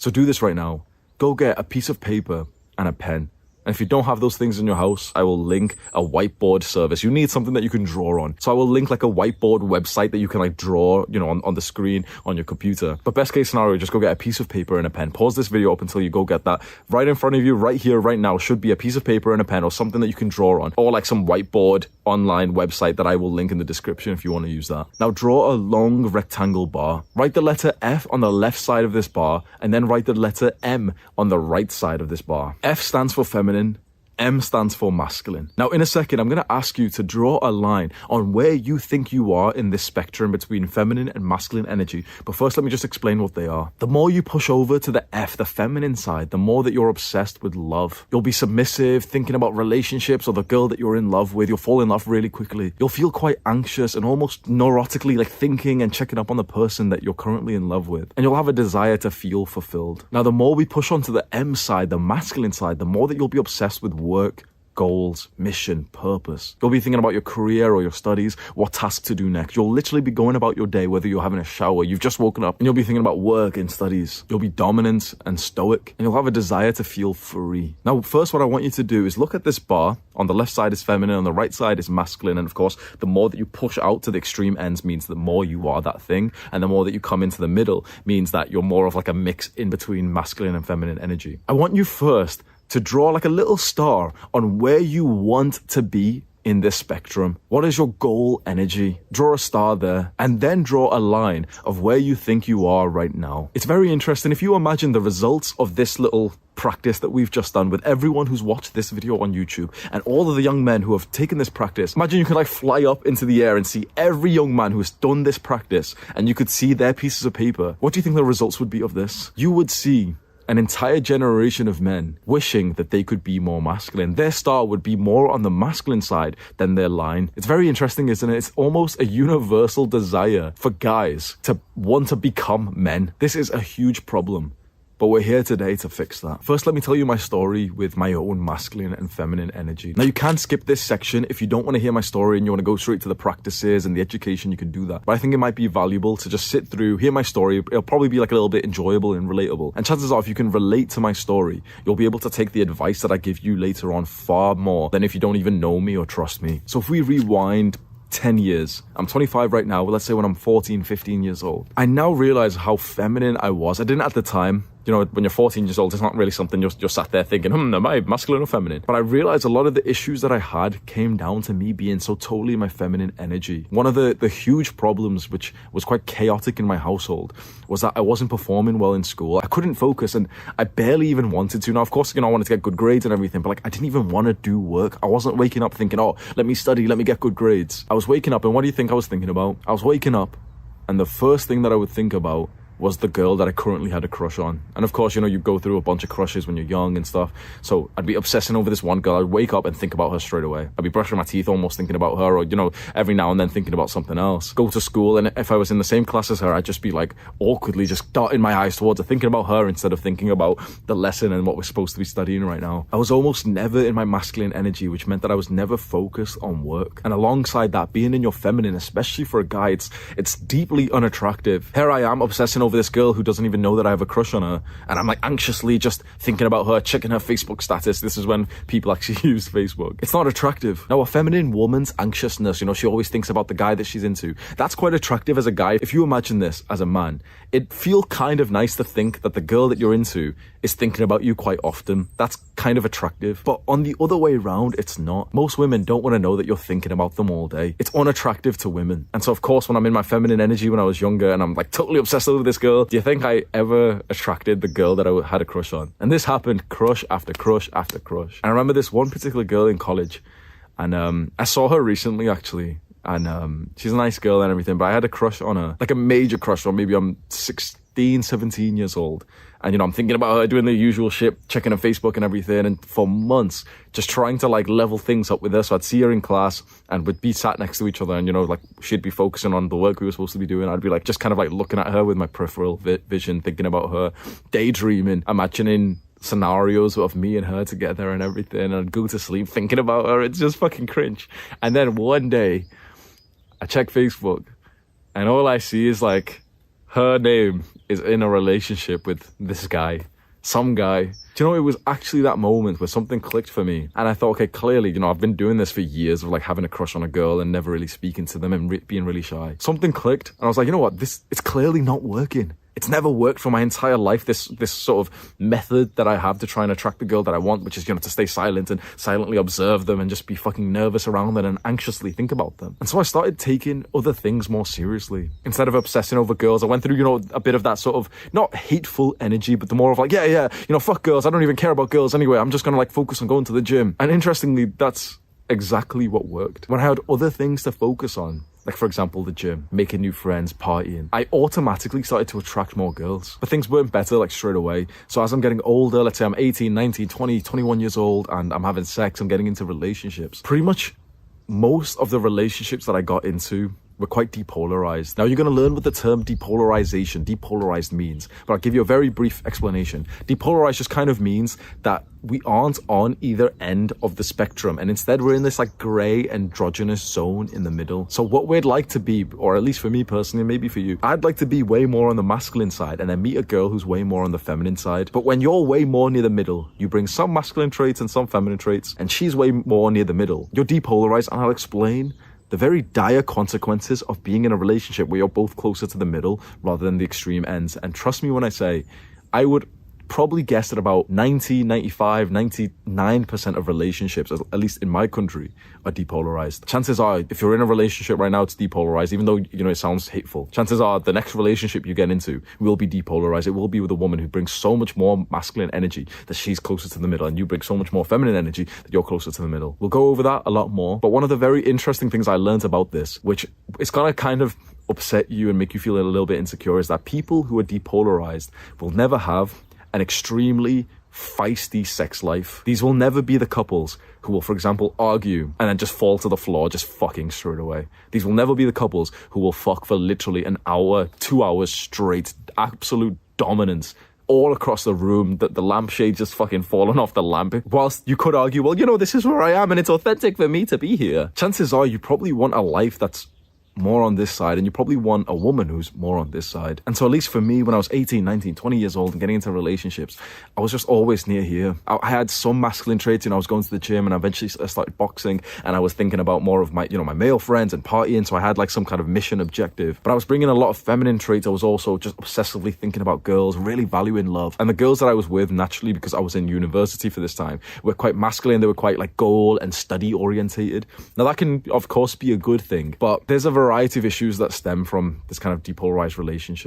So do this right now. Go get a piece of paper and a pen. And if you don't have those things in your house, I will link a whiteboard service. You need something that you can draw on. So I will link like a whiteboard website that you can like draw, you know, on the screen on your computer. But best case scenario, just go get a piece of paper and a pen. Pause this video up until you go get that. Right in front of you, right here, right now, should be a piece of paper and a pen or something that you can draw on. Or like some whiteboard online website that I will link in the description if you want to use that. Now draw a long rectangle bar. Write the letter F on the left side of this bar and then write the letter M on the right side of this bar. F stands for feminine. M stands for masculine. Now, in a second, I'm going to ask you to draw a line on where you think you are in this spectrum between feminine and masculine energy. But first, let me just explain what they are. The more you push over to the F, the feminine side, the more that you're obsessed with love. You'll be submissive, thinking about relationships or the girl that you're in love with. You'll fall in love really quickly. You'll feel quite anxious and almost neurotically like thinking and checking up on the person that you're currently in love with. And you'll have a desire to feel fulfilled. Now, the more we push onto the M side, the masculine side, the more that you'll be obsessed with work, goals, mission, purpose. You'll be thinking about your career or your studies, what task to do next. You'll literally be going about your day, whether you're having a shower, you've just woken up, and you'll be thinking about work and studies. You'll be dominant and stoic, and you'll have a desire to feel free. Now, first, what I want you to do is look at this bar. On the left side is feminine, on the right side is masculine, and of course, the more that you push out to the extreme ends means the more you are that thing, and the more that you come into the middle means that you're more of like a mix in between masculine and feminine energy. I want you first to draw like a little star on where you want to be in this spectrum. What is your goal energy? Draw a star there and then draw a line of where you think you are right now. It's very interesting. If you imagine the results of this little practice that we've just done with everyone who's watched this video on YouTube and all of the young men who have taken this practice, imagine you could like fly up into the air and see every young man who has done this practice and you could see their pieces of paper. What do you think the results would be of this? You would see an entire generation of men wishing that they could be more masculine. Their star would be more on the masculine side than their line. It's very interesting, isn't it? It's almost a universal desire for guys to want to become men. This is a huge problem. But we're here today to fix that. First, let me tell you my story with my own masculine and feminine energy. Now, you can skip this section if you don't want to hear my story and you want to go straight to the practices and the education, you can do that. But I think it might be valuable to just sit through, hear my story. It'll probably be like a little bit enjoyable and relatable. And chances are, if you can relate to my story, you'll be able to take the advice that I give you later on far more than if you don't even know me or trust me. So if we rewind 10 years. I'm 25 right now, but let's say when I'm 14, 15 years old. I now realize how feminine I was. I didn't at the time. You know, when you're 14 years old, it's not really something you're sat there thinking, am I masculine or feminine? But I realized a lot of the issues that I had came down to me being so totally my feminine energy. One of the huge problems, which was quite chaotic in my household, was that I wasn't performing well in school. I couldn't focus and I barely even wanted to. Now, of course, you know, I wanted to get good grades and everything, but like I didn't even want to do work. I wasn't waking up thinking, oh, let me study, let me get good grades. I was waking up and what do you think I was thinking about? I was waking up and the first thing that I would think about was the girl that I currently had a crush on. And of course, you know, you go through a bunch of crushes when you're young and stuff. So I'd be obsessing over this one girl. I'd wake up and think about her straight away. I'd be brushing my teeth almost thinking about her, or, you know, every now and then thinking about something else. Go to school, and if I was in the same class as her, I'd just be like awkwardly just darting my eyes towards her, thinking about her instead of thinking about the lesson and what we're supposed to be studying right now. I was almost never in my masculine energy, which meant that I was never focused on work. And alongside that, being in your feminine, especially for a guy, it's deeply unattractive. Here I am obsessing over this girl who doesn't even know that I have a crush on her, and I'm like anxiously just thinking about her, checking her Facebook status. This is when people actually use Facebook. It's not attractive. Now, a feminine woman's anxiousness, you know, she always thinks about the guy that she's into. That's quite attractive as a guy. If you imagine this as a man, it'd feel kind of nice to think that the girl that you're into is thinking about you quite often. That's kind of attractive. But on the other way around, it's not. Most women don't want to know that you're thinking about them all day. It's unattractive to women. And so, of course, when I'm in my feminine energy when I was younger and I'm like totally obsessed over this girl, do you think I ever attracted the girl that I had a crush on? And this happened crush after crush after crush. And I remember this one particular girl in college, and I saw her recently actually, and she's a nice girl and everything, but I had a crush on her, like a major crush on. Maybe I'm 16, 17 years old. And, you know, I'm thinking about her doing the usual shit, checking her Facebook and everything. And for months, just trying to like level things up with her. So I'd see her in class and we'd be sat next to each other. And, you know, like she'd be focusing on the work we were supposed to be doing. I'd be like, just kind of like looking at her with my peripheral vision, thinking about her, daydreaming, imagining scenarios of me and her together and everything. And I'd go to sleep thinking about her. It's just fucking cringe. And then one day I check Facebook and all I see is like her name is in a relationship with this guy. Some guy. Do you know, it was actually that moment where something clicked for me. And I thought, okay, clearly, you know, I've been doing this for years of like having a crush on a girl and never really speaking to them and being really shy. Something clicked and I was like, you know what, it's clearly not working. It's never worked for my entire life, this sort of method that I have to try and attract the girl that I want, which is, you know, to stay silent and silently observe them and just be fucking nervous around them and anxiously think about them. And so I started taking other things more seriously. Instead of obsessing over girls, I went through, you know, a bit of that sort of, not hateful energy, but the more of like, yeah, you know, fuck girls. I don't even care about girls anyway. I'm just going to like focus on going to the gym. And interestingly, that's exactly what worked. When I had other things to focus on, like for example, the gym, making new friends, partying, I automatically started to attract more girls. But things weren't better like straight away. So as I'm getting older, let's say I'm 18, 19, 20, 21 years old and I'm having sex, I'm getting into relationships. Pretty much most of the relationships that I got into were quite depolarized. Now you're going to learn what the term depolarized means, but I'll give you a very brief explanation. Depolarized just kind of means that we aren't on either end of the spectrum, and instead we're in this like gray androgynous zone in the middle. So what we'd like to be, or at least for me personally, maybe for you, I'd like to be way more on the masculine side and then meet a girl who's way more on the feminine side. But when you're way more near the middle, you bring some masculine traits and some feminine traits, and she's way more near the middle. You're depolarized, and I'll explain the very dire consequences of being in a relationship where you're both closer to the middle rather than the extreme ends. And trust me when I say, I would probably guess that about 90, 95, 99% of relationships, at least in my country, are depolarized. Chances are, if you're in a relationship right now, it's depolarized, even though, you know, it sounds hateful. Chances are the next relationship you get into will be depolarized. It will be with a woman who brings so much more masculine energy that she's closer to the middle, and you bring so much more feminine energy that you're closer to the middle. We'll go over that a lot more. But one of the very interesting things I learned about this, which is gonna kind of upset you and make you feel a little bit insecure, is that people who are depolarized will never have an extremely feisty sex life. These will never be the couples who will, for example, argue and then just fall to the floor, just fucking straight away. These will never be the couples who will fuck for literally an hour, 2 hours straight, absolute dominance all across the room, that the lampshade just fucking falling off the lamp. Whilst you could argue, well, you know, this is where I am and it's authentic for me to be here. Chances are you probably want a life that's more on this side, and you probably want a woman who's more on this side. And so at least for me, when I was 18, 19, 20 years old and getting into relationships, I was just always near here. I had some masculine traits, you know, I was going to the gym and eventually I started boxing, and I was thinking about more of my, you know, my male friends and partying, so I had like some kind of mission objective. But I was bringing a lot of feminine traits. I was also just obsessively thinking about girls, really valuing love. And the girls that I was with, naturally, because I was in university for this time, were quite masculine. They were quite like goal and study orientated. Now that can, of course, be a good thing, but there's a variety of issues that stem from this kind of depolarized relationship.